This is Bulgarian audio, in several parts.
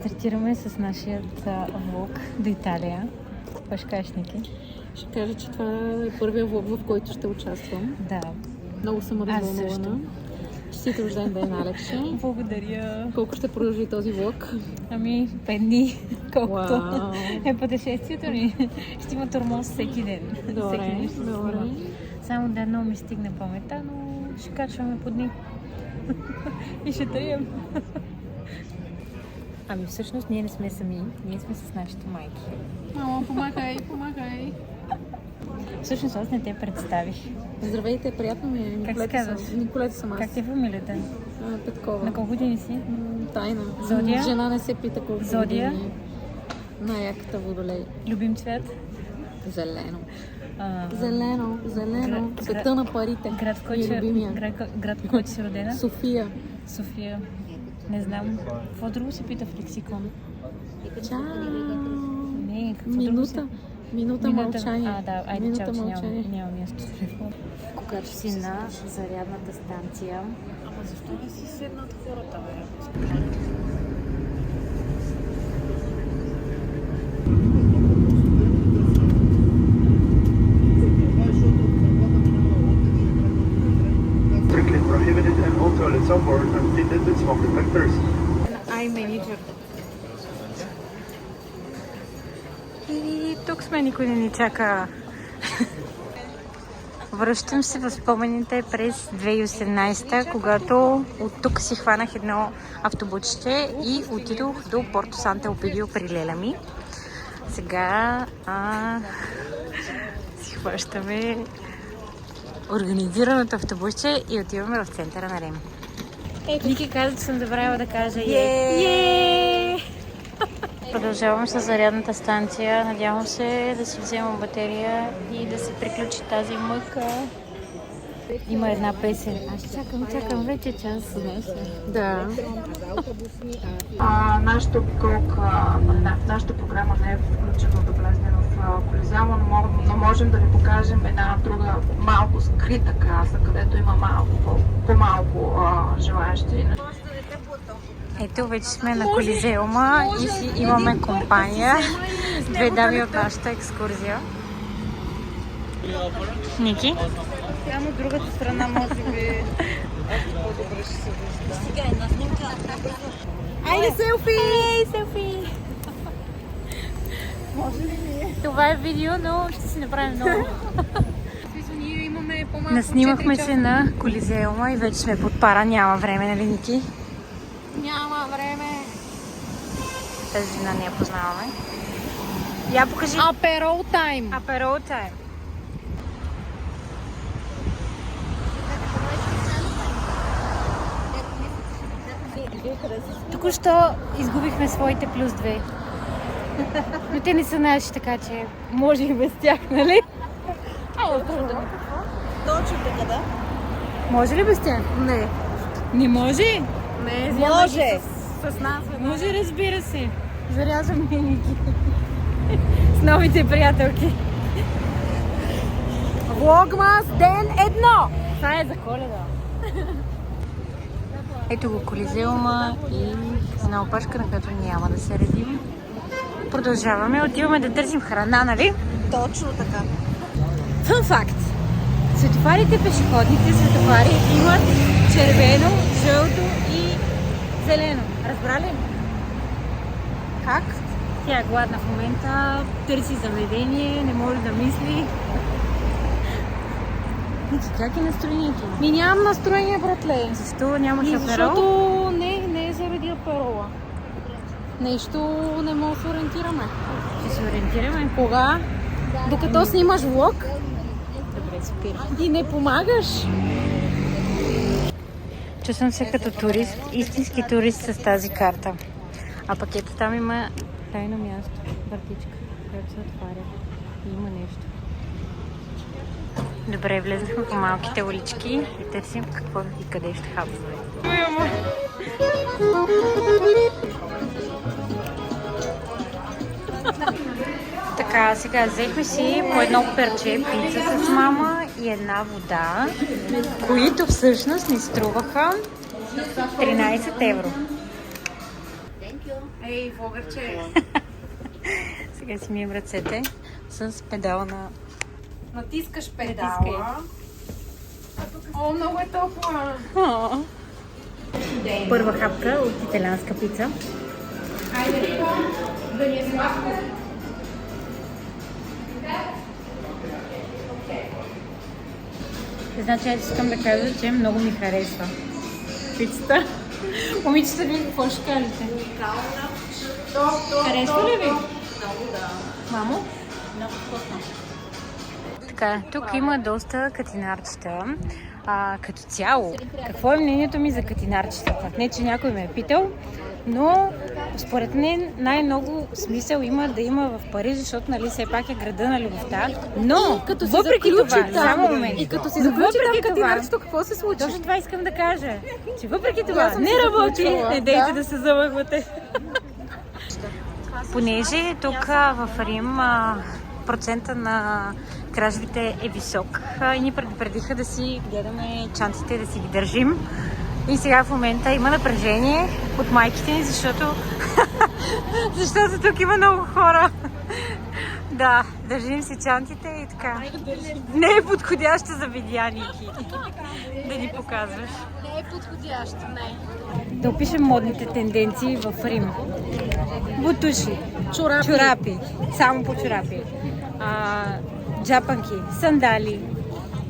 Стартираме с нашия влог до Италия. Какво ще кажеш, Ники? Ще кажа, че това е първият влог, в който ще участвам. Да. Много съм развълнувана. Честит рожден ден, Алекше. Благодаря. Колко ще продължи този влог? Ами, 5 дни. Колкото Wow. е пътешествието ни. Ще има тормоз всеки ден. Добре, Всеки ден ще се добре. снима. Само да едно ми стигне паметта, но ще качваме по дни. И ще трием. Ами всъщност ние не сме сами, ние сме с нашите майки. Мамо, помагай, помагай. Всъщност аз не те представих. Здравейте, приятно ми е. Как се казваш? Николета съм аз. Как ти е фамилията? Петкова. На колко години си? Тайна. Зодия? Жена не се пита колко Зодия? години. Най-яката водолей. Любим цвят? Зелено. А, Зелено, зелено. Гра- Цвета на парите. Град, в Ми който, любимия. град, в който си родена? София. София. Не знам. Какво друго се пита в лексикон? Чао. Не, какво друго се... Минута мълчание. А, да, айде, Минута чао, че мълчание. няма място. Когато си на зарядната станция... Ама защо не си седнат хората, бе? Strictly prohibited and all toilets on board are fitted with smoke detectors. Ай, менеджер. И тук сме, никой не ни чака. Връщам се в спомените през 2018, когато от тук си хванах едно автобусче и отидох до Порто Санта Елпидио при леля ми. Сега си хващаме организираното автобусче и отиваме в центъра на Рим. Ники каза, че съм забравила да кажа е. Продължавам с зарядната станция. Надявам се да си вземам батерия и да се приключи тази мъка. Има една песен. Аз чакам вече час. Знаеш ли? Да. Нашата програма не е включена да влезне в Колизеума, но можем да ви покажем една друга малко скрита каса, където има малко по-малко желаящи. Ето, вече сме на Колизеума и си имаме компания. Две дами от нашата екскурзия. Ники? Само от другата страна, може би, по-добре ще се вижда. Сега една снимка. Айде, селфи! Селфи! Това е видео, но ще си направим много. Ние имаме по-малко. Наснимахме се на Колизеума и вече сме под пара. Няма време, нали, Ники? Няма време. Тази жена не я познаваме. Я покажи. Аперол тайм. Аперол тайм. Току-що изгубихме своите плюс 2. Но те не са наши, така че може и без тях, нали? Точно така, да? Може ли без тях? Не. Не може? Не, Може. С нас. Може, разбира се. Зарязвам Ники. С новите приятелки. Влогмас ден 1. Това е за Коледа. Ето го Колизеума и една опашка, на която няма да се редим. Продължаваме. Отиваме да търсим храна, нали? Точно така. Фън факт. Светофарите, пешеходните светофари имат червено, жълто и зелено. Разбра ли? Как? Тя е гладна в момента, търси заведение, не може да мисли. Ники, как е настроението? Ми нямам настроение, братле. Защо нямаш аперол? Защото не е заради аперола. Нещо не мога да се ориентираме. Ще се ориентираме. Кога? Докато снимаш влог Добре, спира. и не помагаш. Чувствам се като турист, истински турист с тази карта. А пък ето там има тайно място, вратичка, която се отваря и има нещо. Добре, влезнахме по малките улички и търсим какво и къде ще хапваме. Така, сега взехме си по едно перче пица с мама и една вода, които всъщност ни струваха 13 евро. Ей, вогърче. Сега си мием ръцете с педал на... Натискаш педала. О, много е топла. Първа хапка от италианска пица. Айде, Рико, да ни е сладко. Значи, аз искам да кажа, че много ми харесва пицата. Момичета, вие какво ще кажете? Харесва ли ви? Много, да. Мамо? Много вкусно. Така, тук има доста катинарчета. Като цяло, какво е мнението ми за катинарчетата? Не, че някой ме е питал, но според мен най-много смисъл има да има в Париж, защото нали все пак е града на любовта. Но, въпреки това, само момент. И като си заключи там катинарчето, какво се случи? Точно това искам да кажа, че въпреки това не работи, не дейте да се залъгвате. Понеже тук в Рим процента на кражбите е висок и ни предупредиха да си гледаме чантите, да си ги държим. И сега в момента има напрежение от майките ни, защото тук има много хора. Да, държим си чантите и така. Не е подходящо за видяники да ни показваш. Не е подходящо, не. Да опишем модните тенденции в Рим. Бутуши, чорапи, само по чорапи, джапанки, сандали,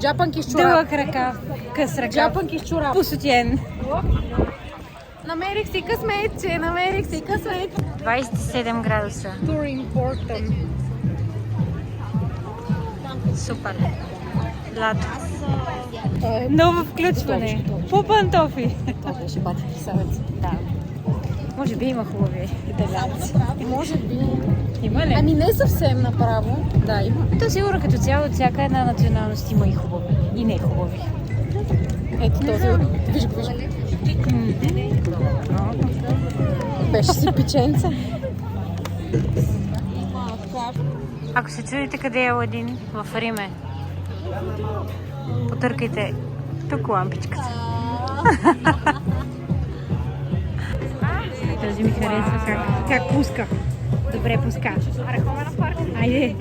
Джапанки с чорап. дълъг ръкав, къс ръкав, Джапанки с чорап. пусотиен. Намерих си късметче, намерих си късметче. 27 градуса. Too important. Супер. Лято. Ново включване. По пантофи. Това беше бати писавец. Да. Може би има хубави италианци. Може би. Има ли? Ами не съвсем направо. Да, има. То сигурно като цяло от всяка една националност има и хубави. И не хубави. Ето този. Виж го, виж го. Беше си печенце. Ако се чудите къде е Аладин, в Риме, потъркайте тук лампичката. Този ми харесва как пуска. Добре пуска. Айде.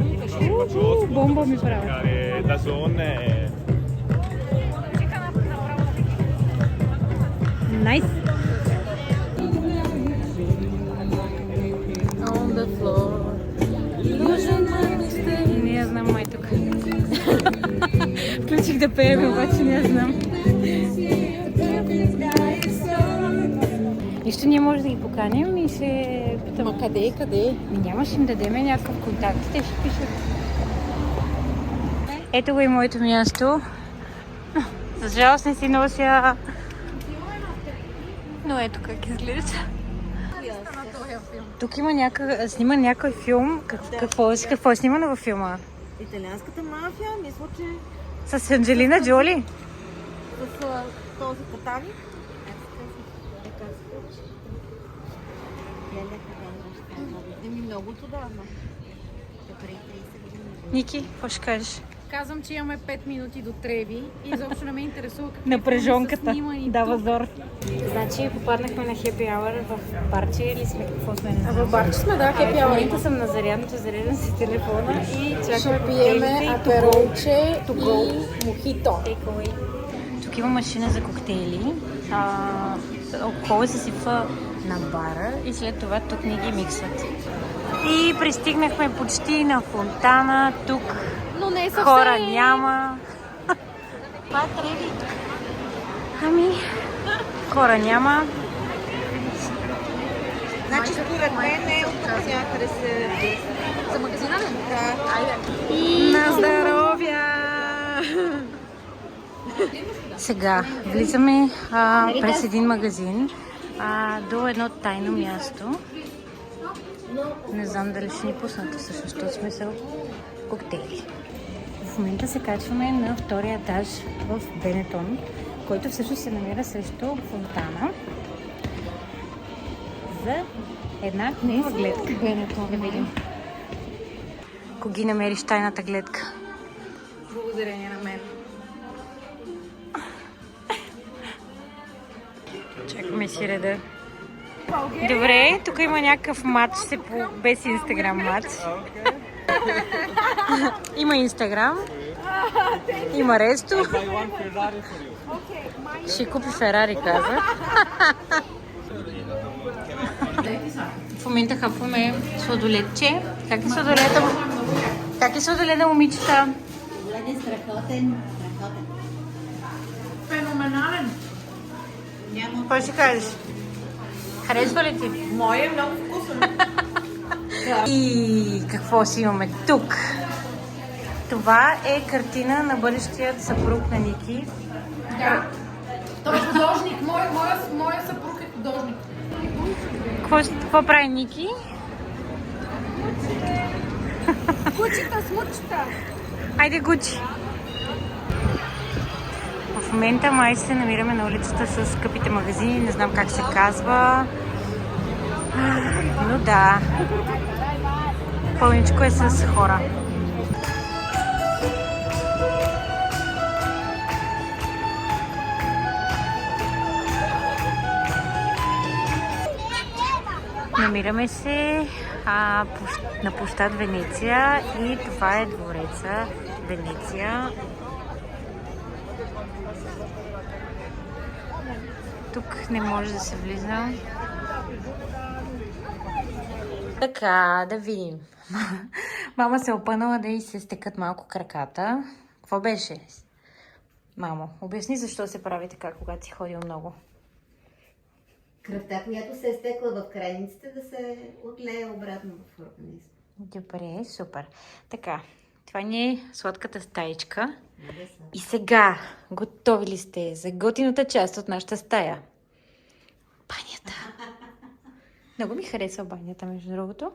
Бомба ми прави. Da zone Найс. On the floor. Не я знам май тук. Включих да пеем, обаче не я знам. Нищо ние може да ги поканим и се питам. Ма къде, къде? Нямаш им дадем някакъв контакт, те ще пишат. Ето го и моето място. За жалост не си нося. Но ето как изглежда. Тук има снима някой филм. Какво е снимано във филма? Италианската мафия, мисля, че С Анджелина Джоли? с този катаник. Еми много отдавна. Ники, какво ще кажеш? Казвам, че имаме 5 минути до Треви и изобщо не ме интересува какви Напрежонката филми са снимани дава тук. зор. Значи попаднахме на Happy Hour в Барче или сме какво сме? А в барче сме, да, В хепи ауър. момента съм на зарядното, зареждам си телефона и чакаме Ще пиеме аперолче и мохито. Takeaway. Тук има машина за коктейли. Алкохол се сипва на бара и след това тук ни ги миксват. И пристигнахме почти на фонтана. Тук Но не съвсем. хора няма. Това е Треви. Ами, хора няма. Значи според мен е от тук някъде се... За магазина ли? Да. Айде. На здоровя! Сега влизаме през един магазин до едно тайно място. Не знам дали ще ни пуснат всъщност, защото сме са коктейли. В момента се качваме на втория етаж в Бенетон, който всъщност се намира срещу фонтана за една нова гледка. Бенетон. Да видим. Ако ги намериш тайната гледка. Благодарение на мен. Чакаме си реда. Добре, тук има някакъв матч без Инстаграм матч. Има Инстаграм. Има ресто. Ще купи Ферари, каза. В момента хапваме сладоледче. Как е сладоледа? Как е сладоледа, момичета? Сладен, страхотен. Феноменален. Какво ще кажеш? Харесва ли ти? Моя е много вкусен. И какво си имаме тук? Това е картина на бъдещият съпруг на Ники. Да. Той е художник. Моя съпруг е художник. Какво прави Ники? Кучета, смучета. Айде, Гучи! В момента май се намираме на улицата с скъпите магазини. Не знам как се казва. Но да. Пълничко е с хора. Намираме се на площад Венеция и това е двореца Венеция. Тук не може да се влиза. Така, да видим. Мама се опънала да й се стекат малко краката. Какво беше? Мамо, обясни защо се прави така, когато си ходил много. Кръвта, която се е стекла в крайниците, да се отлее обратно в организма. Добре, супер. Така, това ни е сладката стаичка. И сега, готови ли сте за готината част от нашата стая? Банята. Много ми харесва банята, между другото.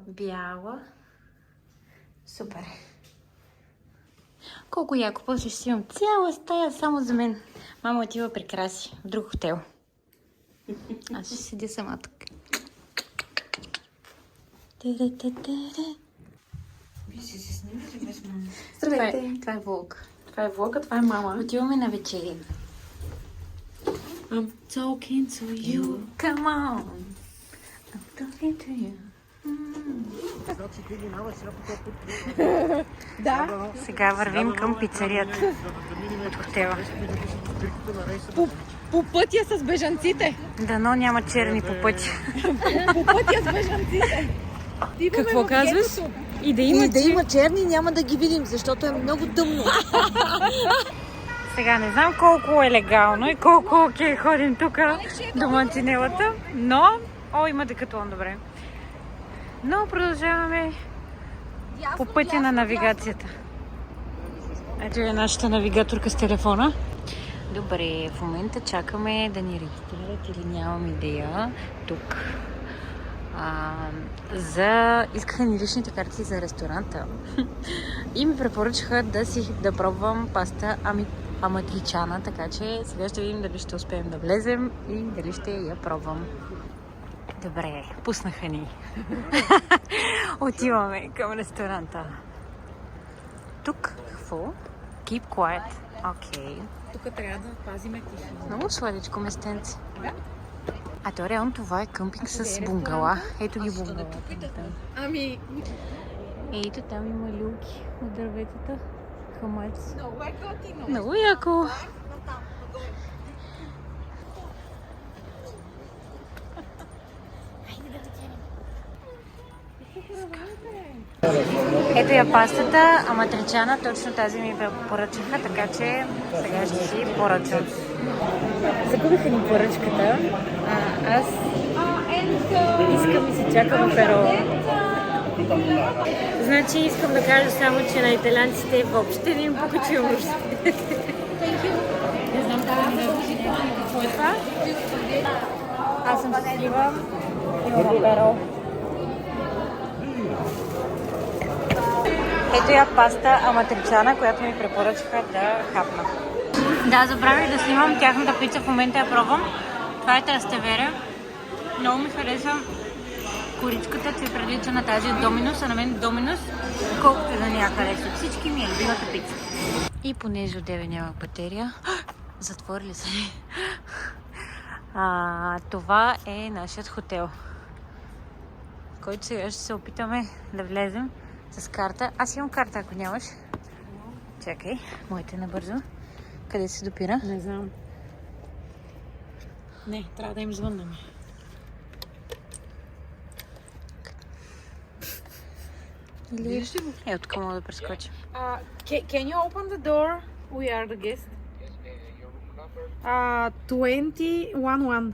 Бяла. Супер. Колко яко. После ще си имам цяла стая само за мен. Мама отива прекраси в друг хотел. Аз ще седя сама тук. Вие си се снимате без мама. Здравейте. Това е влог. Това е влога, това е мама. Отиваме на вечери. I'm talking to you. Come on. I'm talking to you. Да. Сега вървим към пицарията от хотела. По пътя с бежанците. Дано няма черни по пътя. По пътя с бежанците. Какво казваш? И да има черни, няма да ги видим, защото е много тъмно. Сега не знам колко е легално и колко окей ходим тук до мантинелата, но... О, има декатлон, добре. Но продължаваме по пътя на навигацията. Ето е нашата навигаторка с телефона. Добре, в момента чакаме да ни регистрират или нямам идея тук. Искаха ни личните карти за ресторанта и ми препоръчаха да пробвам паста аматричана, така че сега ще видим дали ще успеем да влезем и дали ще я пробвам. Добре, пуснаха ни. Отиваме към ресторанта. Тук какво? Keep quiet. Окей. Тук трябва да пазиме тишина. Много сладичко местенце. Да. А то реално това е къмпинг с бунгала. Ето ги бунгала. Ами... Ето там има люлки от дърветата. Хамец. Много е готино. Много яко. Ето я пастата, аматричана, точно тази ми поръчаха, така че сега ще си поръчам. Загубиха ни поръчката, аз искам и се чакам перо. Значи искам да кажа само, че на италианците въобще не им покачи ужас. Не знам какво е това. Аз съм щастлива. Имам перо. Ето я паста аматричана, която ми препоръчаха да хапна. Да, забравих да снимам тяхната пица, в момента я пробвам. Това е Трастевере. Много ми хареса коричката, че прилича на тази от Доминус, а на мен Доминус, колкото да не я хареса. Всички ми е любимата пица. И понеже отдеве няма батерия, затвори ли се? Това е нашият хотел, който сега ще се опитаме да влезем с карта. Аз имам карта, ако нямаш. Чакай, моите набързо. Къде се допира? Не знам. Не, трябва да им звъннем. Или... тук мога да прескоча. Can you open the door? We are the guest. 21.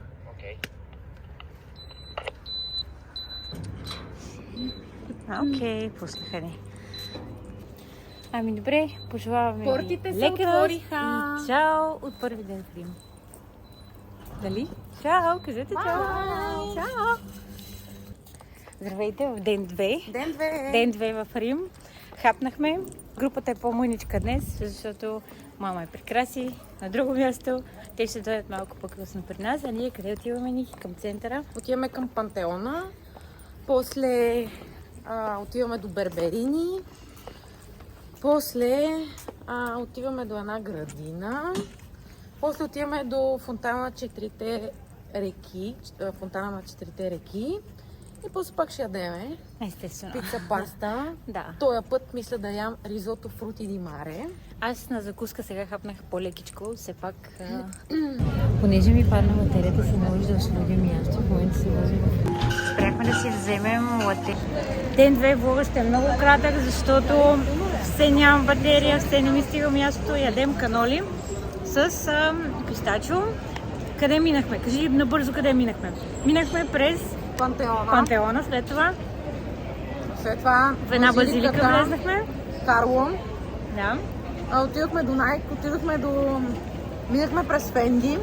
Окей, пуснаха ни. Ами добре, пожелаваме ви Портите се лека отвориха. и чао от първи ден в Рим. Дали? Чао, кажете чао. Чао. Здравейте в ден 2. Ден 2 в Рим. Хапнахме. Групата е по-мъничка днес, защото мама е прикраси на друго място. Те ще дойдат малко по-късно при нас. А ние къде отиваме, Ники? Към центъра? Отиваме към Пантеона. После отиваме до Берберини. После отиваме до една градина. После отиваме до фонтана на четирите реки. И после пак ще ядеме Естествено. пица, паста. Да. Тоя път мисля да ям ризото фрути ди маре. Аз на закуска сега хапнах по-лекичко, все пак. Понеже ми падна материята, се наложи да освободя място. В момента се возим. Спряхме да си вземем лате. Ден 2 влога ще е много кратък, защото все нямам батерия, все не ми стига място. Ядем каноли с пистачо. Къде минахме? Кажи набързо къде минахме. Минахме през Пантеона, след това в една базилика влезнахме. Карло. Да. Отидохме до Найк, минахме през Фенди.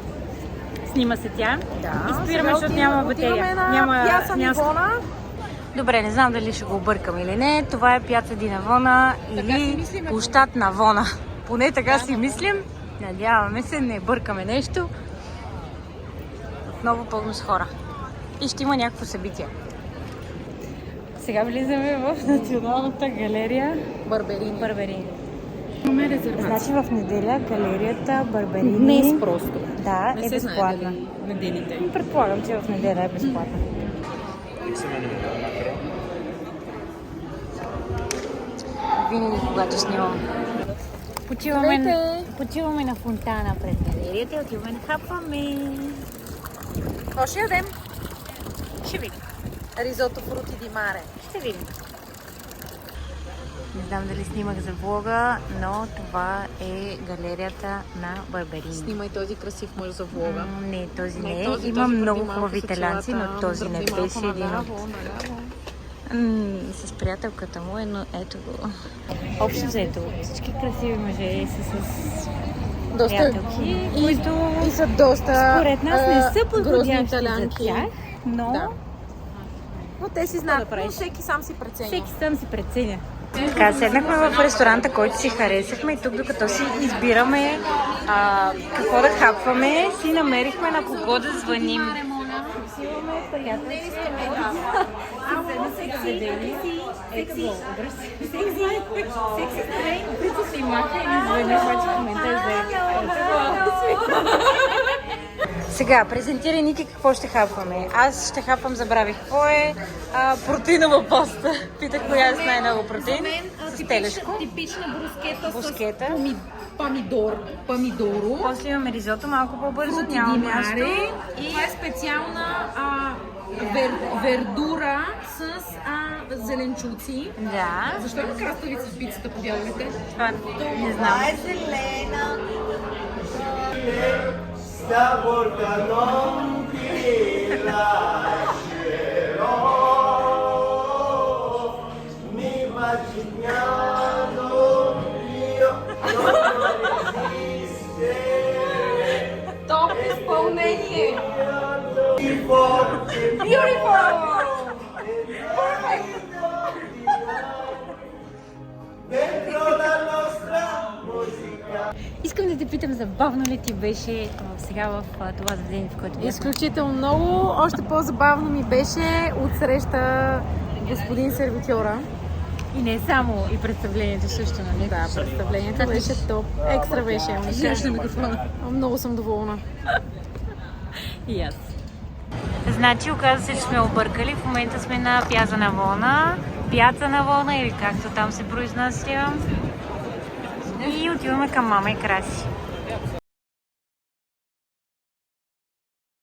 Снима се тя. Да. И спираме, защото няма батерия. Отиваме на Няма Пяца място. Нивона. Добре, не знам дали ще го объркам или не. Това е Пяца ди Навона или площад Навона. Поне така си мислим. Надяваме се, не бъркаме нещо. Отново пълно с хора. И ще има някакво събитие. Сега влизаме в Националната галерия Барберини. Имаме резервация. Значи в неделя галерията Барберини Днес просто. да, е безплатна. Неделите. Предполагам, че в неделя е безплатна. Винаги, когато снимам. Почиваме на фонтана пред галерията и отиваме да хапваме. Какво ще ядем? Ще видим. Ризото фрути ди маре. Ще видим. Не знам дали снимах за влога, но това е галерията на Барберини. Снимай този красив мъж за влога. Не, този не е. Има много хубави италианци, но този не беше един от... С приятелката му е, но ето го. Общо взето, всички красиви мъже са с приятелки, които И са доста според нас не са грозни подходящи за италянки. тях, но Да. Но те си знаят, правиш? но всеки сам си преценя. всеки сам си преценя. Така, седнахме в ресторанта, който си харесахме и тук докато си избираме какво да хапваме, си намерихме на кого да звъним. Имаме приятелки. Сега, презентирай, Ники, какво ще хапваме. Аз ще хапвам, забравих какво е. Протеинова паста. Питах коя е с най-много протеин. С телешко. Типична брускета С помидоро. После имаме ризото, малко по-бързо, няма място. И това е специална вердура с зеленчуци. Да. Защо има краставици в пицата по дядовете? Това не знам. е зелена. Stavolta non ti lascerò, mi imaginando io non resistere. Топ изпълнение! Dentro la nostra musica. Искам да те питам, забавно ли ти беше сега в това заведение, в което бяхме? Изключително много. Още по-забавно ми беше отсреща господин сервитьора. И не само, и представлението също, нали? Да, представлението беше топ. Екстра беше. Гледаш на микрофона. Много съм доволна. Yes. Значи, оказа се, че сме объркали. В момента сме на Пиаза Навона или както там се произнася. И отиваме към мама и Краси.